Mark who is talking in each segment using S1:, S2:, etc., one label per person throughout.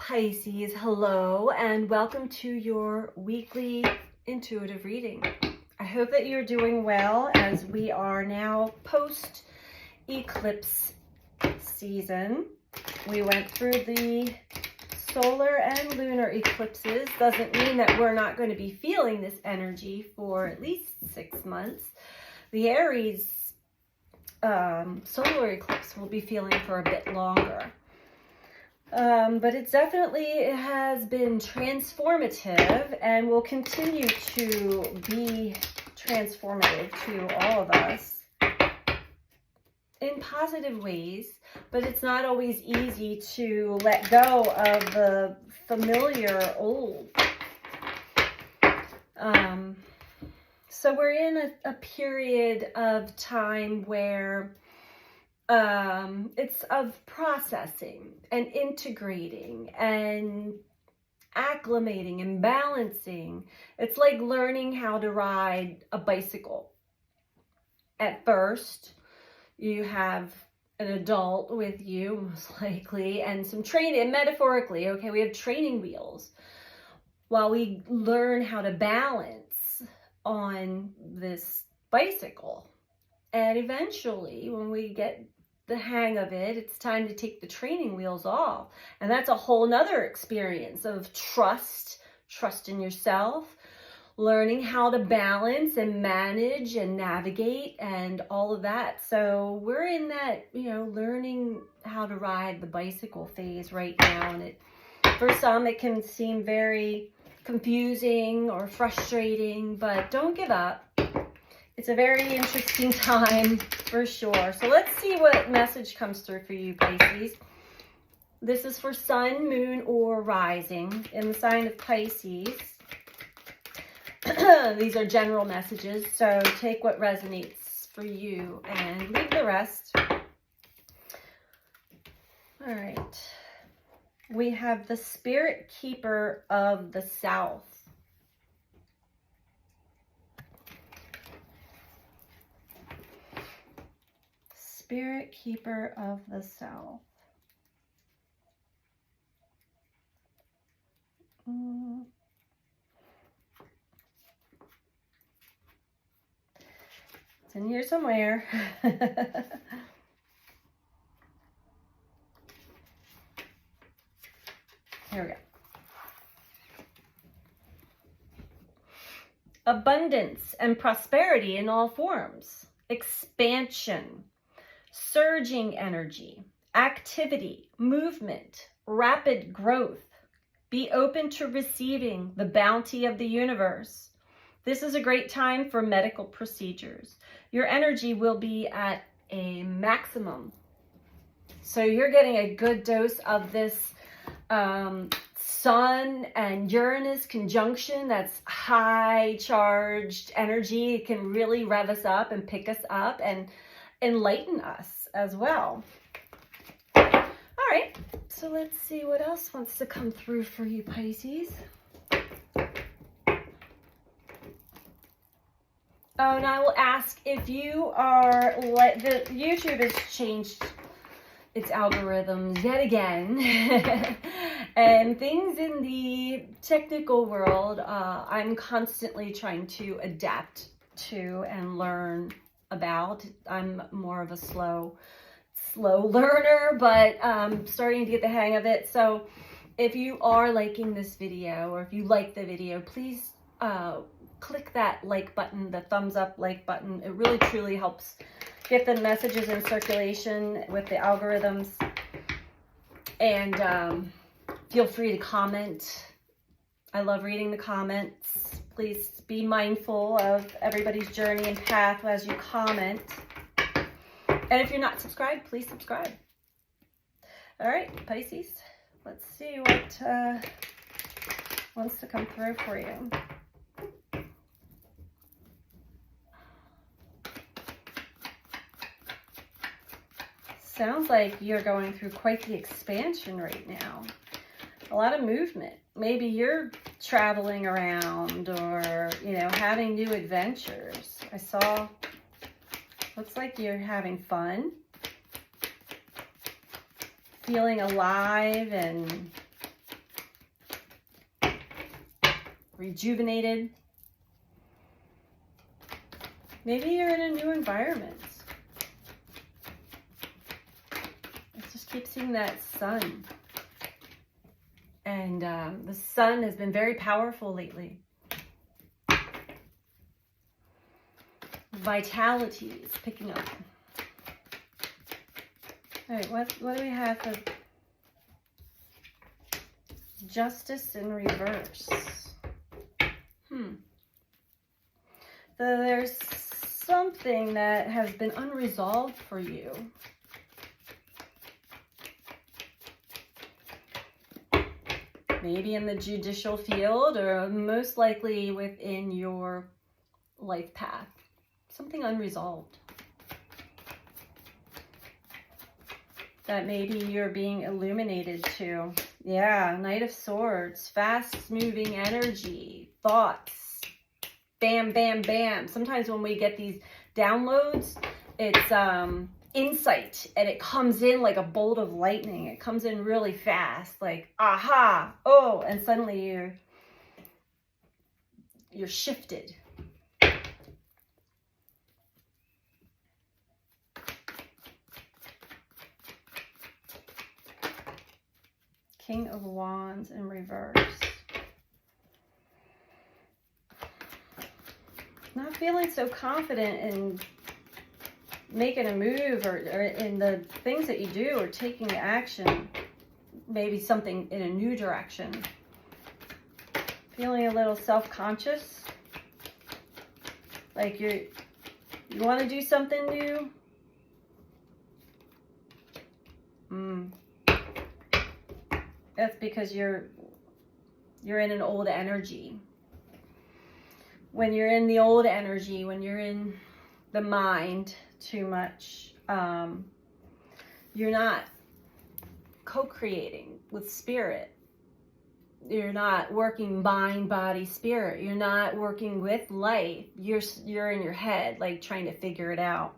S1: Pisces, hello, and welcome to your weekly intuitive reading. I hope that you're doing well as we are now post-eclipse season. We went through the solar and lunar eclipses. Doesn't mean that we're not going to be feeling this energy for at least 6 months. The Aries solar eclipse will be feeling for a bit longer. But it has been transformative and will continue to be transformative to all of us in positive ways, but it's not always easy to let go of the familiar old. So we're in a period of time where it's of processing and integrating and acclimating and balancing. It's like learning how to ride a bicycle. At first, you have an adult with you, most likely, and some training, metaphorically, okay, we have training wheels while we learn how to balance on this bicycle. And eventually, when we get the hang of it, it's time to take the training wheels off. And that's a whole nother experience of trust in yourself, learning how to balance and manage and navigate and all of that. So we're in that, learning how to ride the bicycle phase right now. And for some, it can seem very confusing or frustrating, but don't give up. It's a very interesting time for sure. So let's see what message comes through for you, Pisces. This is for sun, moon, or rising in the sign of Pisces. These are general messages, so take what resonates for you and leave the rest. All right. We have the Spirit Keeper of the South. Spirit Keeper of the South. It's in here somewhere. Here we go. Abundance and prosperity in all forms. Expansion. Surging energy, activity, movement, rapid growth. Be open to receiving the bounty of the universe. This is a great time for medical procedures. Your energy will be at a maximum. So you're getting a good dose of this Sun and Uranus conjunction. That's high charged energy. It can really rev us up and pick us up and enlighten us as well. All right, so let's see what else wants to come through for you, Pisces. Oh, and I will ask if you are like, the YouTube has changed its algorithms yet again. And things in the technical world, I'm constantly trying to adapt to and learn about. I'm more of a slow learner, but starting to get the hang of it. So if you are liking this video, or if you like the video, please click that like button, the thumbs up like button. It really truly helps get the messages in circulation with the algorithms. And feel free to comment. I love reading the comments. Please be mindful of everybody's journey and path as you comment. And if you're not subscribed, please subscribe. All right, Pisces, let's see what wants to come through for you. Sounds like you're going through quite the expansion right now. A lot of movement. Maybe you're traveling around or, having new adventures. I saw, looks like you're having fun, feeling alive and rejuvenated. Maybe you're in a new environment. I just keep seeing that sun. And the sun has been very powerful lately. Vitality is picking up. All right, what do we have for justice in reverse? So there's something that has been unresolved for you. Maybe in the judicial field, or most likely within your life path. Something unresolved. That maybe you're being illuminated to. Yeah, Knight of Swords, fast-moving energy, thoughts, bam, bam, bam. Sometimes when we get these downloads, it's insight, and it comes in like a bolt of lightning. It comes in really fast, like, aha, oh, and suddenly you're shifted. King of Wands in reverse. Not feeling so confident in making a move or in the things that you do or taking action. Maybe something in a new direction. Feeling a little self-conscious. Like you want to do something new. That's because you're in an old energy. When you're in the old energy, when you're in the mind too much, you're not co-creating with spirit. You're not working mind, body, spirit. You're not working with life. You're in your head, like trying to figure it out.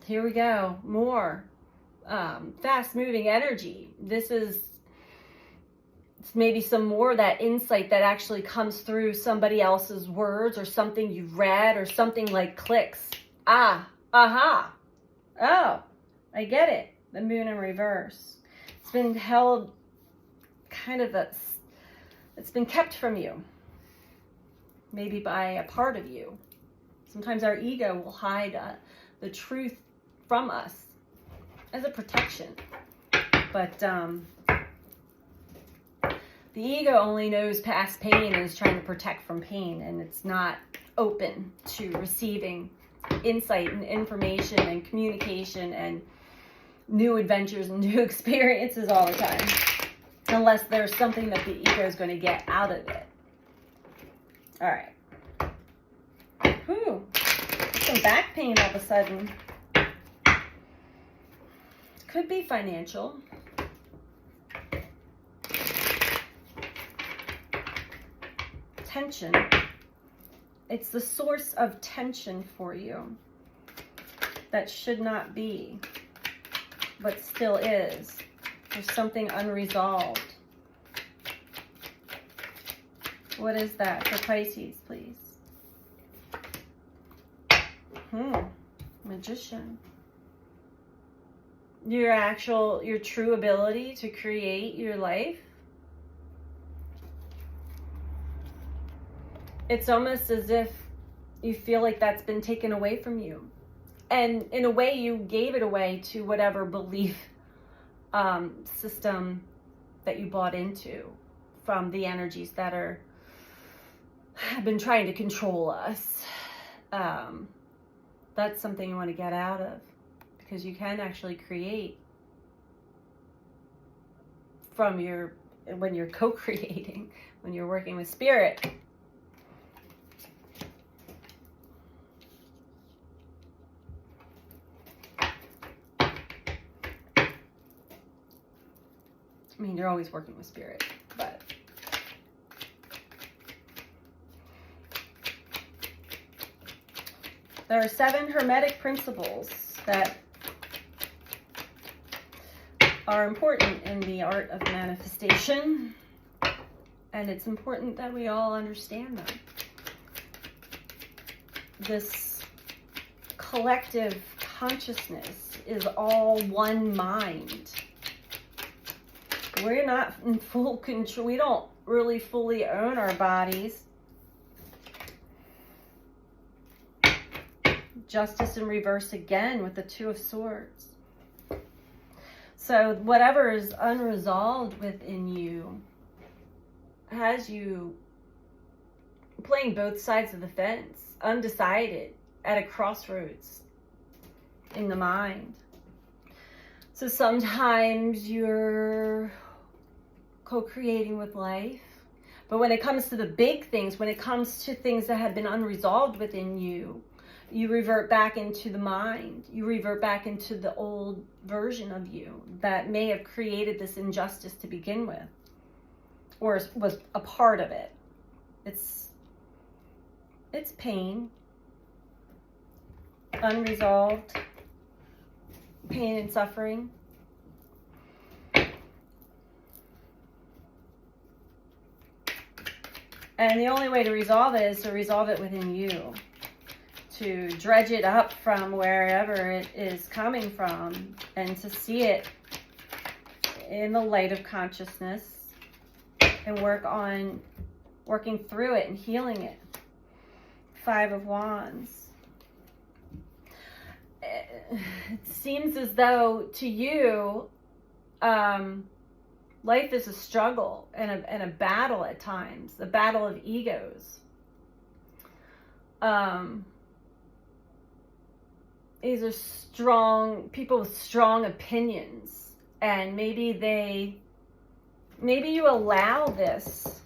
S1: Here we go. More. Fast-moving energy. It's maybe some more of that insight that actually comes through somebody else's words or something you've read or something like clicks. Aha. Oh, I get it. The moon in reverse. It's been held it's been kept from you. Maybe by a part of you. Sometimes our ego will hide the truth from us as a protection. But the ego only knows past pain and is trying to protect from pain, and it's not open to receiving insight and information and communication and new adventures and new experiences all the time, unless there's something that the ego is going to get out of it. All right. Some back pain all of a sudden. Could be financial. Tension. It's the source of tension for you that should not be, but still is. There's something unresolved. What is that for Pisces, please? Magician. Your true ability to create your life. It's almost as if you feel like that's been taken away from you. And in a way, you gave it away to whatever belief system that you bought into from the energies that have been trying to control us. That's something you want to get out of. Because you can actually create when you're co-creating, when you're working with spirit. I mean, you're always working with spirit, but there are 7 hermetic principles that are important in the art of manifestation. And it's important that we all understand them. This collective consciousness is all one mind. We're not in full control. We don't really fully own our bodies. Justice in reverse again with the Two of Swords. So whatever is unresolved within you has you playing both sides of the fence, undecided, at a crossroads in the mind. So sometimes you're co-creating with life, but when it comes to the big things, when it comes to things that have been unresolved within you, you revert back into the mind. You revert back into the old version of you that may have created this injustice to begin with, or was a part of it. It's pain, unresolved pain and suffering. And the only way to resolve it is to resolve it within you, to dredge it up from wherever it is coming from, and to see it in the light of consciousness and working through it and healing it. Five of Wands. It seems as though to you, life is a struggle and a battle at times, a battle of egos. These are strong people with strong opinions, and maybe you allow this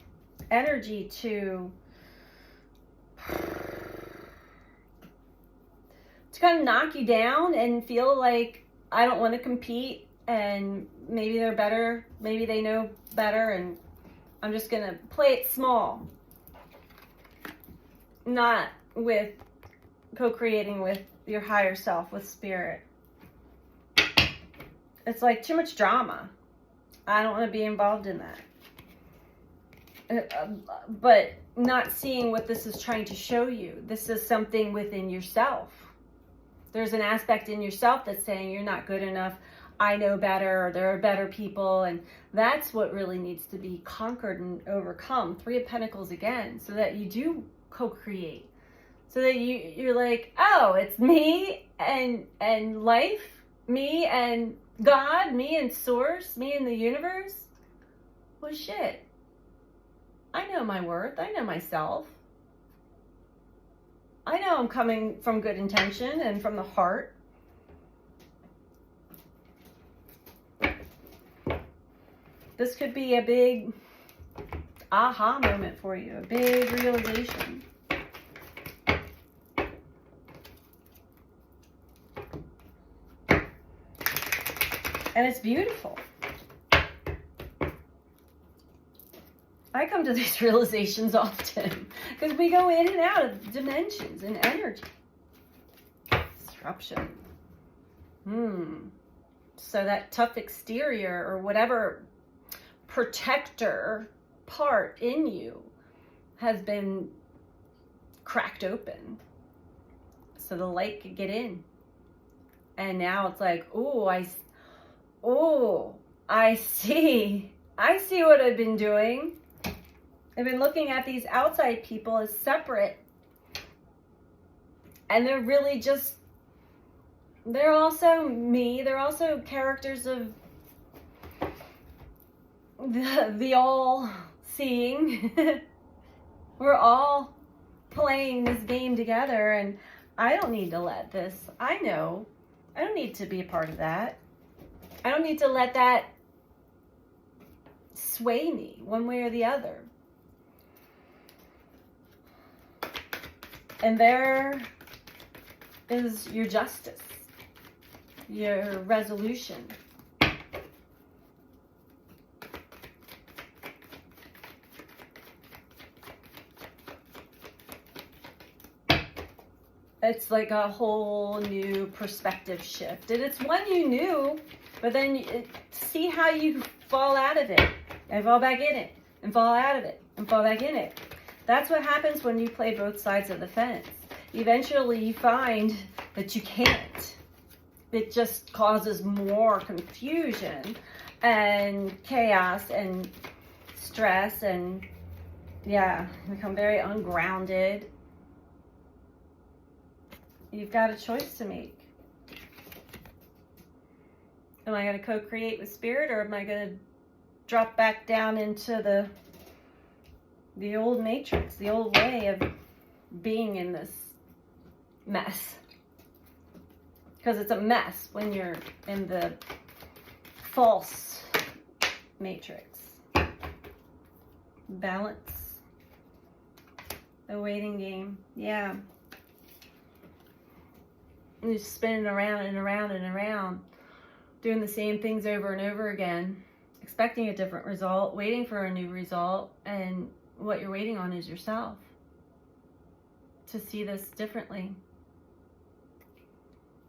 S1: energy to kind of knock you down and feel like, I don't want to compete, and maybe they're better, maybe they know better, and I'm just going to play it small. Not with co-creating with your higher self, with spirit. It's like too much drama. I don't want to be involved in that. But not seeing what this is trying to show you. This is something within yourself. There's an aspect in yourself that's saying you're not good enough, I know better, or there are better people, and that's what really needs to be conquered and overcome. Three of Pentacles again, so that you do co-create. So that you're like, oh, it's me and life, me and God, me and Source, me and the universe. Well, shit. I know my worth. I know myself. I know I'm coming from good intention and from the heart. This could be a big aha moment for you, a big realization. And it's beautiful. I come to these realizations often because we go in and out of dimensions and energy. Disruption. So that tough exterior or whatever protector part in you has been cracked open so the light could get in. And now it's like, I see what I've been doing. I've been looking at these outside people as separate, and they're really just, they're also me. They're also characters of the all-seeing. We're all playing this game together, and I don't need to let this, I know, I don't need to be a part of that. I don't need to let that sway me one way or the other. And there is your justice, your resolution. It's like a whole new perspective shift. And it's one you knew But then see how you fall out of it and fall back in it and fall out of it and fall back in it. That's what happens when you play both sides of the fence. Eventually you find that you can't. It just causes more confusion and chaos and stress, and yeah, become very ungrounded. You've got a choice to make. Am I going to co-create with spirit, or am I going to drop back down into the old matrix, the old way of being in this mess? Because it's a mess when you're in the false matrix. Balance. The waiting game. Yeah. And you're spinning around and around and around, doing the same things over and over again, expecting a different result, waiting for a new result, and what you're waiting on is yourself to see this differently,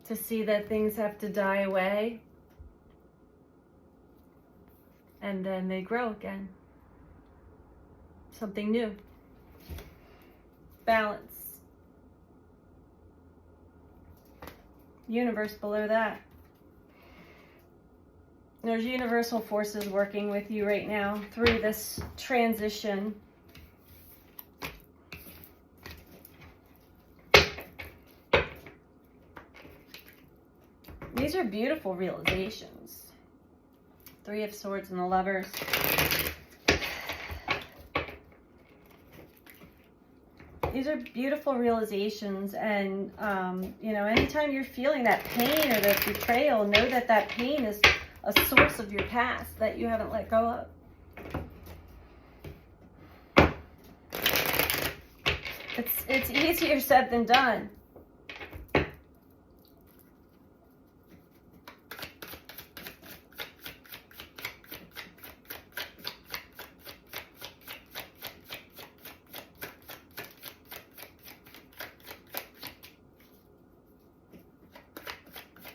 S1: to see that things have to die away and then they grow again. Something new. Balance. Universe below that. There's universal forces working with you right now through this transition. These are beautiful realizations. Three of Swords and the Lovers. These are beautiful realizations, and you know, anytime you're feeling that pain or that betrayal, know that that pain is a source of your past that you haven't let go of. It's easier said than done.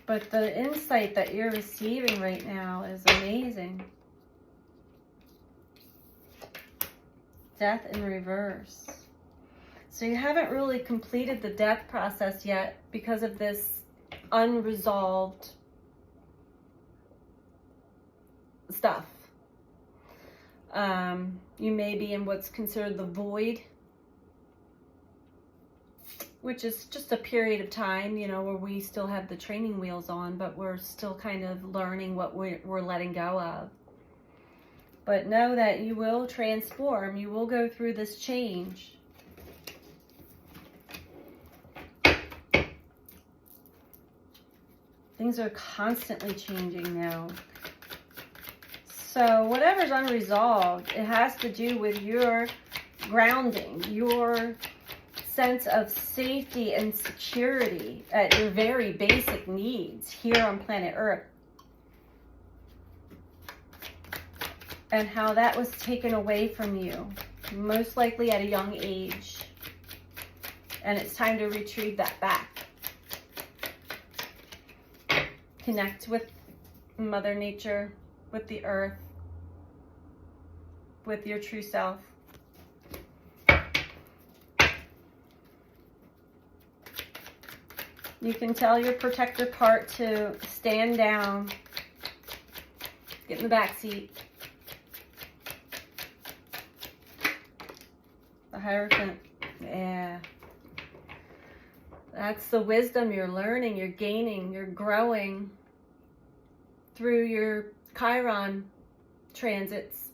S1: But the insight that you're receiving right now is amazing. Death in reverse. So you haven't really completed the death process yet because of this unresolved stuff. You may be in what's considered the void, which is just a period of time, you know, where we still have the training wheels on, but we're still kind of learning what we're letting go of. But know that you will transform. You will go through this change. Things are constantly changing now. So whatever's unresolved, it has to do with your grounding, your sense of safety and security at your very basic needs here on planet Earth. And how that was taken away from you, most likely at a young age. And it's time to retrieve that back. Connect with Mother Nature, with the Earth, with your true self. You can tell your protector part to stand down, get in the back seat. The Hierophant, yeah. That's the wisdom you're learning, you're gaining, you're growing through your Chiron transits.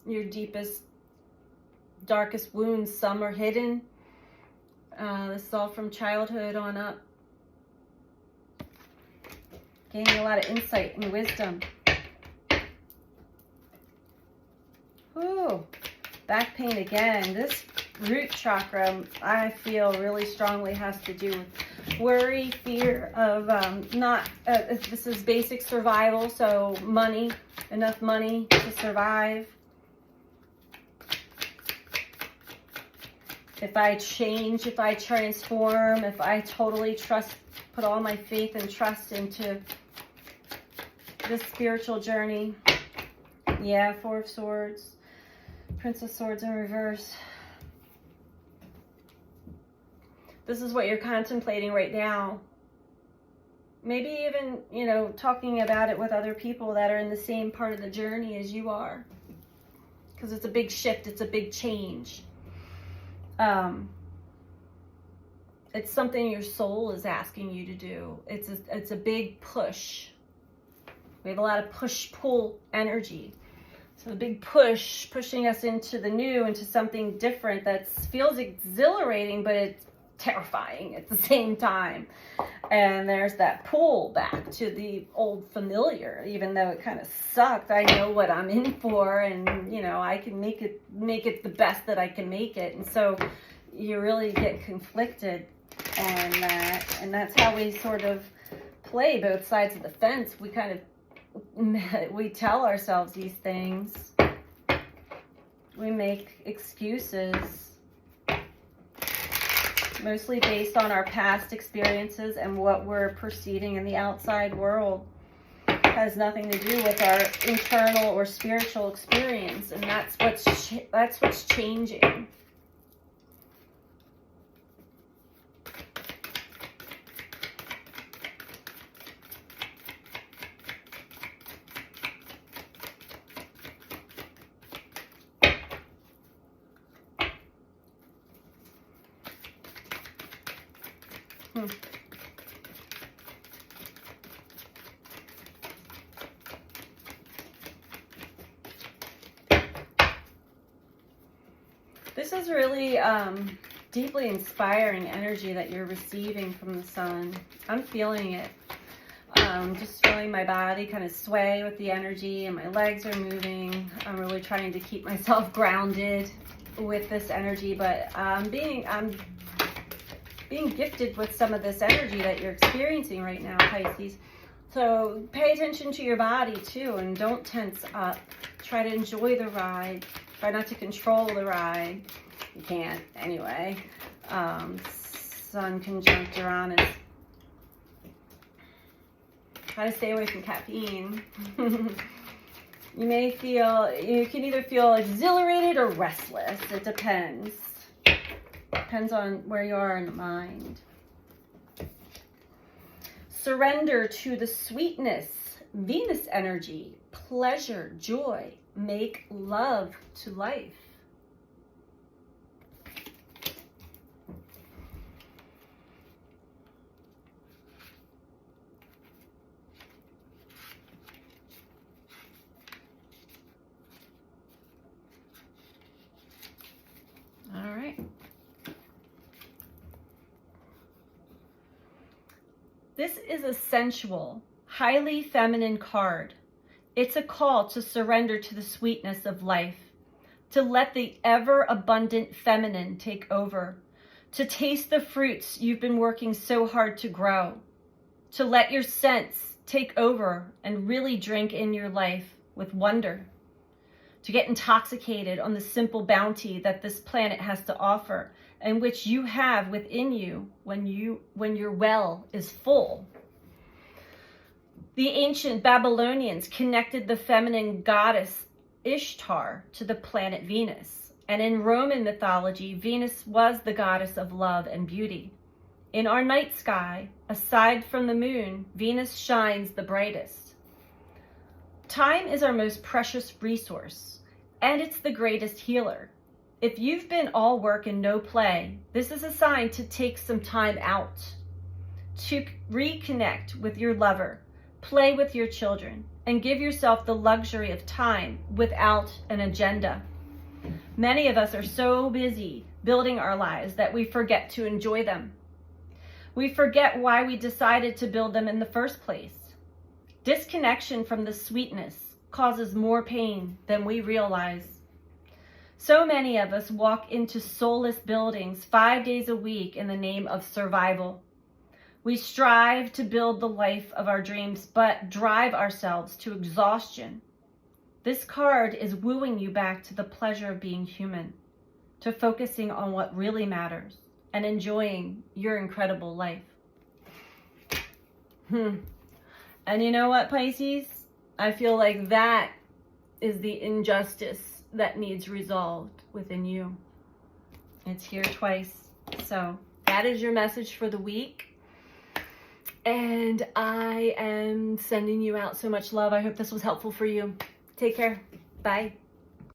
S1: Your deepest, darkest wounds, some are hidden. This is all from childhood on up. Gaining a lot of insight and wisdom. Ooh, back pain again. This root chakra, I feel really strongly has to do with worry, fear of this is basic survival, so money, enough money to survive. If I change, if I transform, if I totally trust, put all my faith and trust into this spiritual journey. Yeah, Four of Swords, Prince of Swords in reverse. This is what you're contemplating right now. Maybe even, you know, talking about it with other people that are in the same part of the journey as you are. Because it's a big shift. It's a big change. It's something your soul is asking you to do. It's a big push. We have a lot of push-pull energy. So a big push, pushing us into the new, into something different that feels exhilarating, but it's terrifying at the same time. And there's that pull back to the old familiar, even though it kind of sucked. I know what I'm in for, and you know, I can make it the best that I can make it. And so you really get conflicted, and that's how we sort of play both sides of the fence. We kind of we tell ourselves these things. We make excuses, mostly based on our past experiences and what we're perceiving in the outside world. It has nothing to do with our internal or spiritual experience, and that's what's changing. This is really deeply inspiring energy that you're receiving from the sun. I'm feeling it. Just feeling my body kind of sway with the energy, and my legs are moving. I'm really trying to keep myself grounded with this energy, but I'm being gifted with some of this energy that you're experiencing right now, Pisces. So pay attention to your body too, and don't tense up. Try to enjoy the ride. Try not to control the ride. You can't anyway. Sun conjunct Uranus. Try to stay away from caffeine. You can either feel exhilarated or restless. It depends. Depends on where you are in the mind. Surrender to the sweetness, Venus energy, pleasure, joy. Make love to life. All right. This is a sensual, highly feminine card. It's a call to surrender to the sweetness of life, to let the ever-abundant feminine take over, to taste the fruits you've been working so hard to grow, to let your sense take over and really drink in your life with wonder, to get intoxicated on the simple bounty that this planet has to offer, and which you have within you when your well is full. The ancient Babylonians connected the feminine goddess Ishtar to the planet Venus. And in Roman mythology, Venus was the goddess of love and beauty. In our night sky, aside from the moon, Venus shines the brightest. Time is our most precious resource, and it's the greatest healer. If you've been all work and no play, this is a sign to take some time out, to reconnect with your lover, play with your children, and give yourself the luxury of time without an agenda. Many of us are so busy building our lives that we forget to enjoy them. We forget why we decided to build them in the first place. Disconnection from the sweetness causes more pain than we realize. So many of us walk into soulless buildings 5 days a week in the name of survival. We strive to build the life of our dreams, but drive ourselves to exhaustion. This card is wooing you back to the pleasure of being human, to focusing on what really matters and enjoying your incredible life. And you know what, Pisces? I feel like that is the injustice that needs resolved within you. It's here twice. So that is your message for the week. And I am sending you out so much love. I hope this was helpful for you. Take care. Bye.